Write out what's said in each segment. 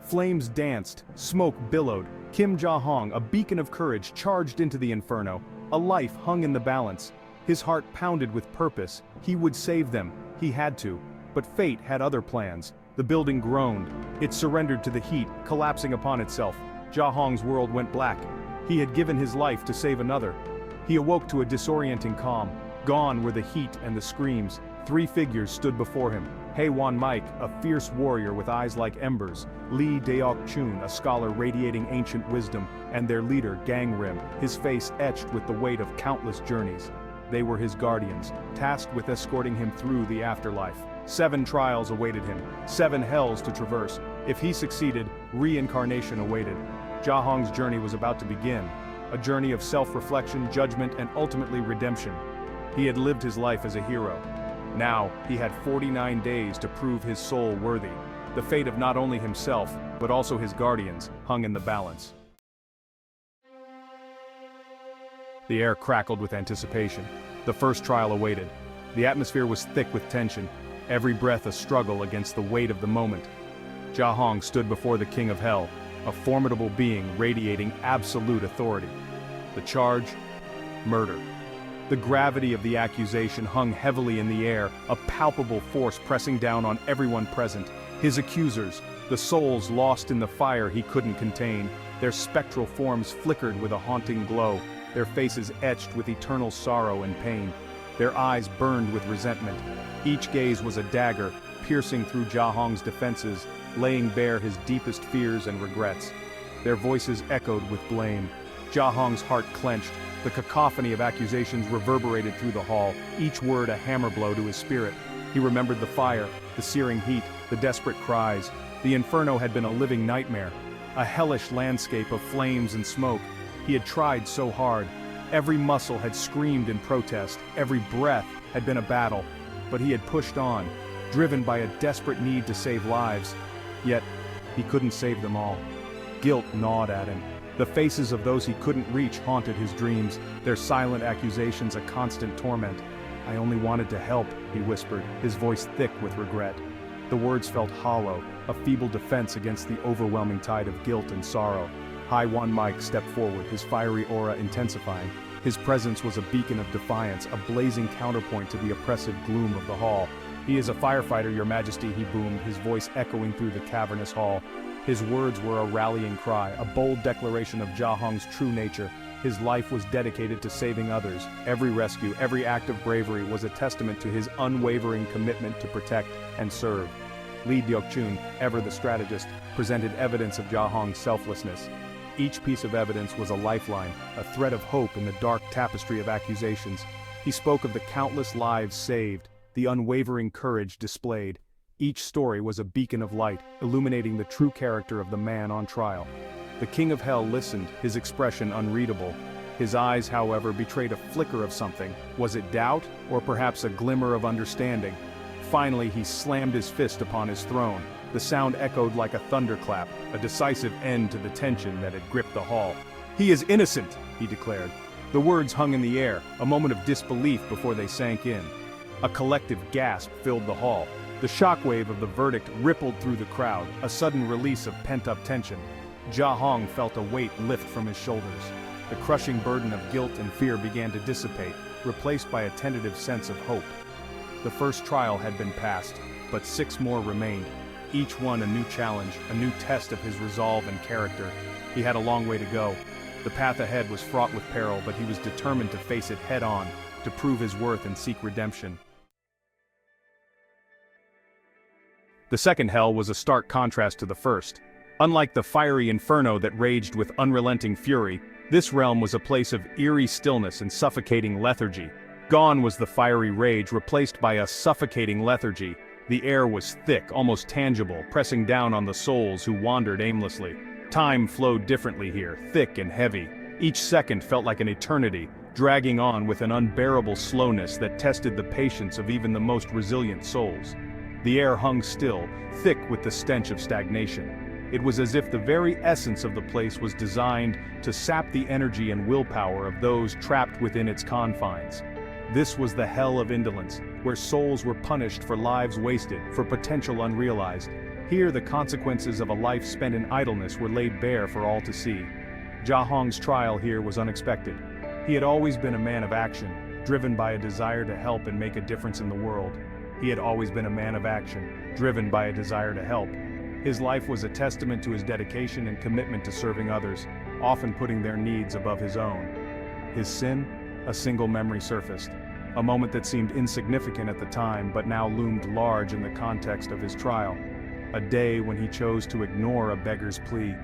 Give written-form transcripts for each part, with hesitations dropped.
Flames danced, smoke billowed. Kim Ja-hong, a beacon of courage, charged into the inferno. A life hung in the balance. His heart pounded with purpose. He would save them. He had to. But fate had other plans. The building groaned. It surrendered to the heat, collapsing upon itself. Ja-hong's world went black. He had given his life to save another. He awoke to a disorienting calm. Gone were the heat and the screams. 3 figures stood before him. Hae-won Mike, a fierce warrior with eyes like embers. Lee Deok-chun, a scholar radiating ancient wisdom. And their leader, Gang Rim, his face etched with the weight of countless journeys. They were his guardians, tasked with escorting him through the afterlife. 7 trials awaited him, 7 hells to traverse. If he succeeded, reincarnation awaited. Ja-hong's journey was about to begin. A journey of self-reflection, judgment, and ultimately redemption. He had lived his life as a hero. Now, he had 49 days to prove his soul worthy. The fate of not only himself, but also his guardians, hung in the balance. The air crackled with anticipation. The first trial awaited. The atmosphere was thick with tension, every breath a struggle against the weight of the moment. Ja-hong stood before the King of Hell, a formidable being radiating absolute authority. The charge? Murder. The gravity of the accusation hung heavily in the air, a palpable force pressing down on everyone present. His accusers, the souls lost in the fire he couldn't contain, their spectral forms flickered with a haunting glow, their faces etched with eternal sorrow and pain. Their eyes burned with resentment. Each gaze was a dagger, piercing through Ja-hong's defenses, laying bare his deepest fears and regrets. Their voices echoed with blame. Ja-hong's heart clenched. The cacophony of accusations reverberated through the hall, each word a hammer blow to his spirit. He remembered the fire, the searing heat, the desperate cries. The inferno had been a living nightmare, a hellish landscape of flames and smoke. He had tried so hard. Every muscle had screamed in protest, every breath had been a battle. But he had pushed on, driven by a desperate need to save lives. Yet, he couldn't save them all. Guilt gnawed at him. The faces of those he couldn't reach haunted his dreams, their silent accusations a constant torment. "I only wanted to help," he whispered, his voice thick with regret. The words felt hollow, a feeble defense against the overwhelming tide of guilt and sorrow. Hae-won Mike stepped forward, his fiery aura intensifying. His presence was a beacon of defiance, a blazing counterpoint to the oppressive gloom of the hall. "He is a firefighter, Your Majesty," he boomed, his voice echoing through the cavernous hall. His words were a rallying cry, a bold declaration of Ja-hong's true nature. His life was dedicated to saving others. Every rescue, every act of bravery was a testament to his unwavering commitment to protect and serve. Lee Deok-chun, ever the strategist, presented evidence of Ja-hong's selflessness. Each piece of evidence was a lifeline, a thread of hope in the dark tapestry of accusations. He spoke of the countless lives saved, the unwavering courage displayed. Each story was a beacon of light, illuminating the true character of the man on trial. The King of Hell listened, his expression unreadable. His eyes, however, betrayed a flicker of something. Was it doubt, or perhaps a glimmer of understanding? Finally, he slammed his fist upon his throne. The sound echoed like a thunderclap, a decisive end to the tension that had gripped the hall. "He is innocent," he declared. The words hung in the air, a moment of disbelief before they sank in. A collective gasp filled the hall. The shockwave of the verdict rippled through the crowd, a sudden release of pent-up tension. Ja-hong felt a weight lift from his shoulders. The crushing burden of guilt and fear began to dissipate, replaced by a tentative sense of hope. The first trial had been passed, but 6 more remained, each one a new challenge, a new test of his resolve and character. He had a long way to go. The path ahead was fraught with peril, but he was determined to face it head-on, to prove his worth and seek redemption. The second hell was a stark contrast to the first. Unlike the fiery inferno that raged with unrelenting fury, this realm was a place of eerie stillness and suffocating lethargy. Gone was the fiery rage, replaced by a suffocating lethargy. The air was thick, almost tangible, pressing down on the souls who wandered aimlessly. Time flowed differently here, thick and heavy. Each second felt like an eternity, dragging on with an unbearable slowness that tested the patience of even the most resilient souls. The air hung still, thick with the stench of stagnation. It was as if the very essence of the place was designed to sap the energy and willpower of those trapped within its confines. This was the Hell of Indolence, where souls were punished for lives wasted, for potential unrealized. Here the consequences of a life spent in idleness were laid bare for all to see. Jia Hong's trial here was unexpected. He had always been a man of action, driven by a desire to help and make a difference in the world. He had always been a man of action, driven by a desire to help. His life was a testament to his dedication and commitment to serving others, often putting their needs above his own. His sin? A single memory surfaced. A moment that seemed insignificant at the time but now loomed large in the context of his trial. A day when he chose to ignore a beggar's plea.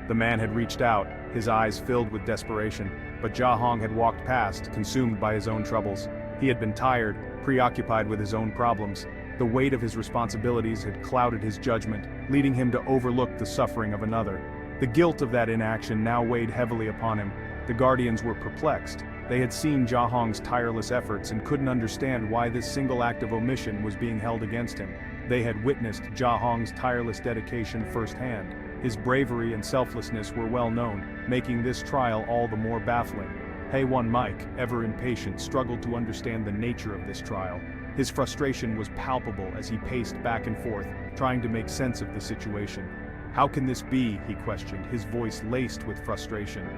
The man had reached out, his eyes filled with desperation, but Jia Hong had walked past, consumed by his own troubles. He had been tired, preoccupied with his own problems. The weight of his responsibilities had clouded his judgment, leading him to overlook the suffering of another. The guilt of that inaction now weighed heavily upon him. The guardians were perplexed. They had seen Jia Hong's tireless efforts and couldn't understand why this single act of omission was being held against him. They had witnessed Jia Hong's tireless dedication firsthand. His bravery and selflessness were well known, making this trial all the more baffling. Hey-1 Mike, ever impatient, struggled to understand the nature of this trial. His frustration was palpable as he paced back and forth, trying to make sense of the situation. How can this be, he questioned, his voice laced with frustration.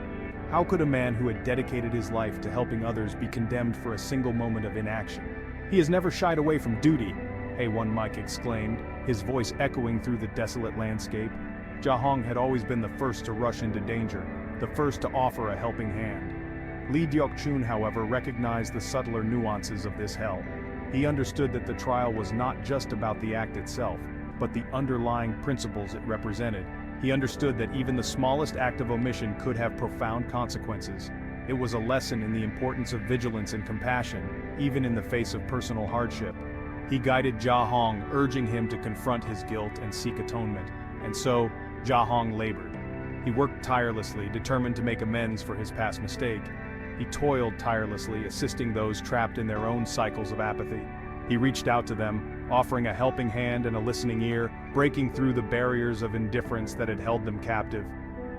How could a man who had dedicated his life to helping others be condemned for a single moment of inaction? He has never shied away from duty, Hey-1 Mike exclaimed, his voice echoing through the desolate landscape. Jia Hong had always been the first to rush into danger, the first to offer a helping hand. Li Deok-chun, however, recognized the subtler nuances of this hell. He understood that the trial was not just about the act itself, but the underlying principles it represented. He understood that even the smallest act of omission could have profound consequences. It was a lesson in the importance of vigilance and compassion, even in the face of personal hardship. He guided Jia Hong, urging him to confront his guilt and seek atonement. And so, Jia Hong labored. He worked tirelessly, determined to make amends for his past mistake. He toiled tirelessly, assisting those trapped in their own cycles of apathy. He reached out to them, offering a helping hand and a listening ear, breaking through the barriers of indifference that had held them captive.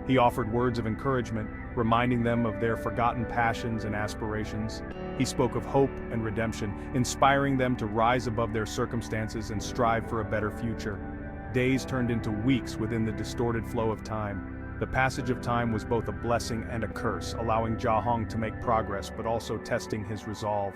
He offered words of encouragement, reminding them of their forgotten passions and aspirations. He spoke of hope and redemption, inspiring them to rise above their circumstances and strive for a better future. Days turned into weeks within the distorted flow of time. The passage of time was both a blessing and a curse, allowing Jia Hong to make progress but also testing his resolve.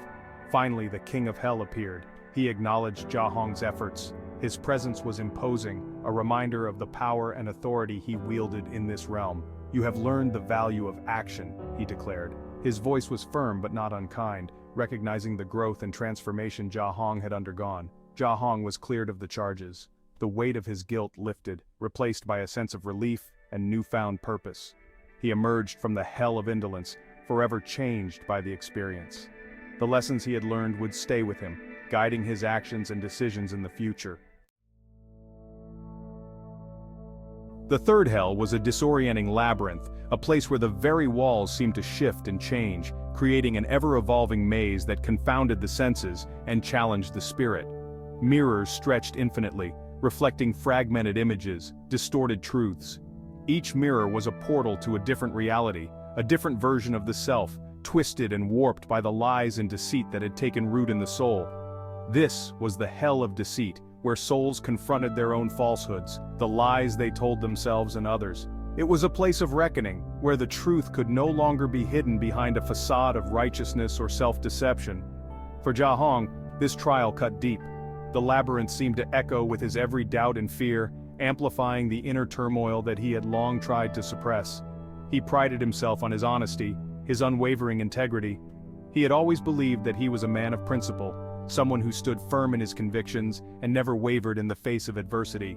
Finally, the King of Hell appeared. He acknowledged Jia Hong's efforts. His presence was imposing, a reminder of the power and authority he wielded in this realm. "You have learned the value of action," he declared. His voice was firm but not unkind, recognizing the growth and transformation Jia Hong had undergone. Jia Hong was cleared of the charges. The weight of his guilt lifted, replaced by a sense of relief and newfound purpose. He emerged from the Hell of Indolence, forever changed by the experience. The lessons he had learned would stay with him, guiding his actions and decisions in the future. The third hell was a disorienting labyrinth, a place where the very walls seemed to shift and change, creating an ever-evolving maze that confounded the senses and challenged the spirit. Mirrors stretched infinitely, reflecting fragmented images, distorted truths. Each mirror was a portal to a different reality, a different version of the self, twisted and warped by the lies and deceit that had taken root in the soul. This was the Hell of Deceit, where souls confronted their own falsehoods, the lies they told themselves and others. It was a place of reckoning, where the truth could no longer be hidden behind a facade of righteousness or self-deception. For Jia Hong, this trial cut deep. The labyrinth seemed to echo with his every doubt and fear, amplifying the inner turmoil that he had long tried to suppress. He prided himself on his honesty, his unwavering integrity. He had always believed that he was a man of principle, someone who stood firm in his convictions and never wavered in the face of adversity.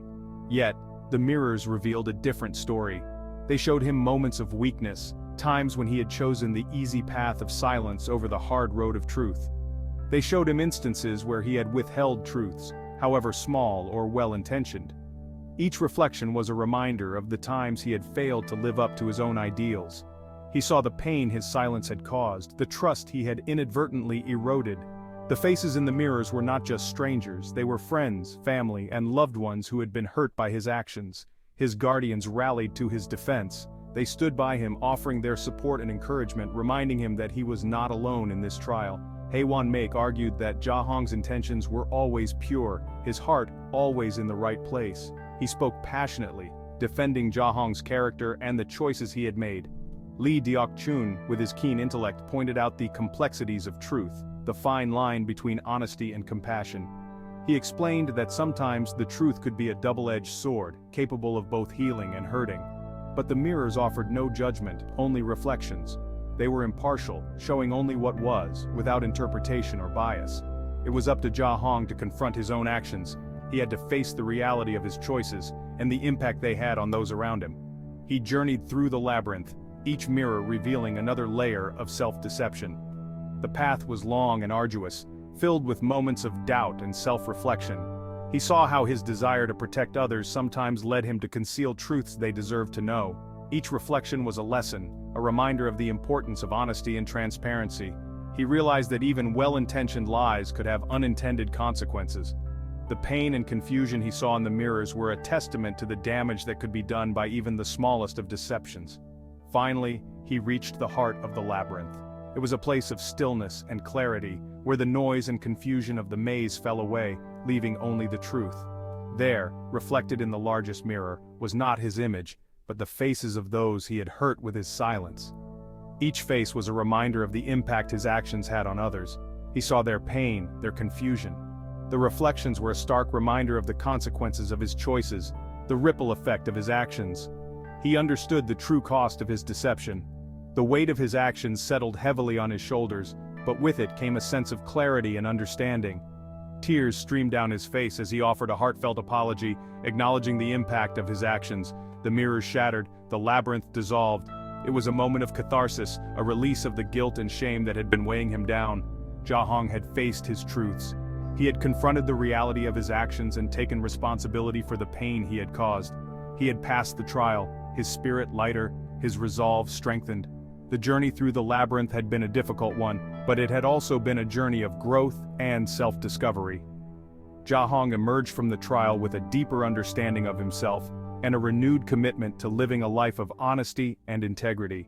Yet, the mirrors revealed a different story. They showed him moments of weakness, times when he had chosen the easy path of silence over the hard road of truth. They showed him instances where he had withheld truths, however small or well-intentioned. Each reflection was a reminder of the times he had failed to live up to his own ideals. He saw the pain his silence had caused, the trust he had inadvertently eroded. The faces in the mirrors were not just strangers, they were friends, family, and loved ones who had been hurt by his actions. His guardians rallied to his defense. They stood by him, offering their support and encouragement, reminding him that he was not alone in this trial. Haewon Mak argued that Jia Hong's intentions were always pure, his heart always in the right place. He spoke passionately, defending Jia Hong's character and the choices he had made. Lee Deok-chun, with his keen intellect, pointed out the complexities of truth, the fine line between honesty and compassion. He explained that sometimes the truth could be a double-edged sword, capable of both healing and hurting. But the mirrors offered no judgment, only reflections. They were impartial, showing only what was, without interpretation or bias. It was up to Jia Hong to confront his own actions. He had to face the reality of his choices, and the impact they had on those around him. He journeyed through the labyrinth, each mirror revealing another layer of self-deception. The path was long and arduous, filled with moments of doubt and self-reflection. He saw how his desire to protect others sometimes led him to conceal truths they deserved to know. Each reflection was a lesson, a reminder of the importance of honesty and transparency. He realized that even well-intentioned lies could have unintended consequences. The pain and confusion he saw in the mirrors were a testament to the damage that could be done by even the smallest of deceptions. Finally, he reached the heart of the labyrinth. It was a place of stillness and clarity, where the noise and confusion of the maze fell away, leaving only the truth. There, reflected in the largest mirror, was not his image, but the faces of those he had hurt with his silence. Each face was a reminder of the impact his actions had on others. He saw their pain, their confusion. The reflections were a stark reminder of the consequences of his choices, the ripple effect of his actions. He understood the true cost of his deception. The weight of his actions settled heavily on his shoulders, but with it came a sense of clarity and understanding. Tears streamed down his face as he offered a heartfelt apology, acknowledging the impact of his actions. The mirrors shattered, the labyrinth dissolved. It was a moment of catharsis, a release of the guilt and shame that had been weighing him down. Jia Hong had faced his truths. He had confronted the reality of his actions and taken responsibility for the pain he had caused. He had passed the trial, his spirit lighter, his resolve strengthened. The journey through the labyrinth had been a difficult one, but it had also been a journey of growth and self-discovery. Jia Hong emerged from the trial with a deeper understanding of himself and a renewed commitment to living a life of honesty and integrity.